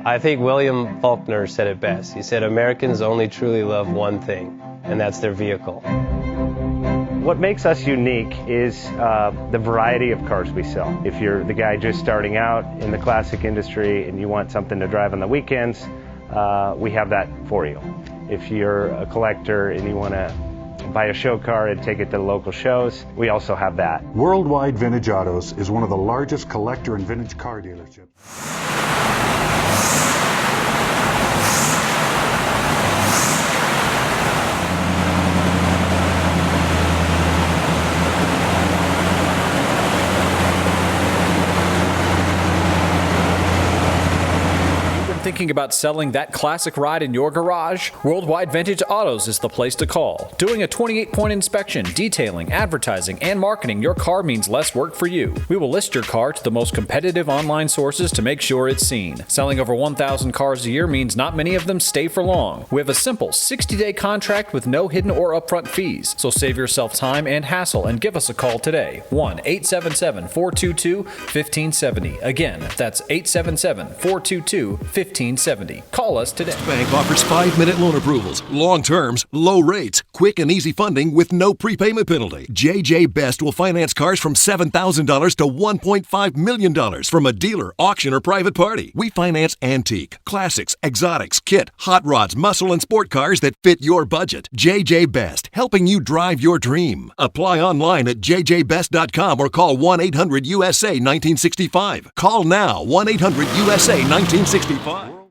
I think William Faulkner said it best. He said, Americans only truly love one thing, and that's their vehicle. What makes us unique is the variety of cars we sell. If you're the guy just starting out in the classic industry and you want something to drive on the weekends, we have that for you. If you're a collector and you want to buy a show car and take it to the local shows, we also have that. Worldwide Vintage Autos is one of the largest collector and vintage car dealerships. Thinking about selling that classic ride in your garage? Worldwide Vintage Autos is the place to call. Doing a 28-point inspection, detailing, advertising, and marketing your car means less work for you. We will list your car to the most competitive online sources to make sure it's seen. Selling over 1,000 cars a year means not many of them stay for long. We have a simple 60-day contract with no hidden or upfront fees. So save yourself time and hassle and give us a call today. 1-877-422-1570. Again, that's 877-422-1570. Call us today. Bank offers 5-minute loan approvals, long terms, low rates, quick and easy funding with no prepayment penalty. JJ Best will finance cars from $7,000 to $1.5 million from a dealer, auction, or private party. We finance antique, classics, exotics, kit, hot rods, muscle, and sport cars that fit your budget. JJ Best, helping you drive your dream. Apply online at jjbest.com or call 1-800-USA-1965. Call now, 1-800-USA-1965.